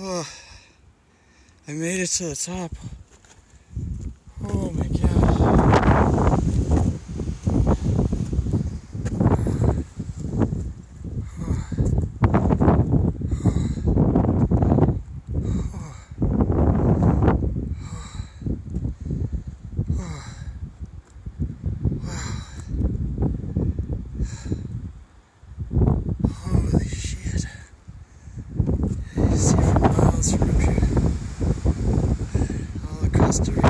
Oh, I made it to the top. Oh my god. Holy shit. You see for miles from up here. All the Costa Rica.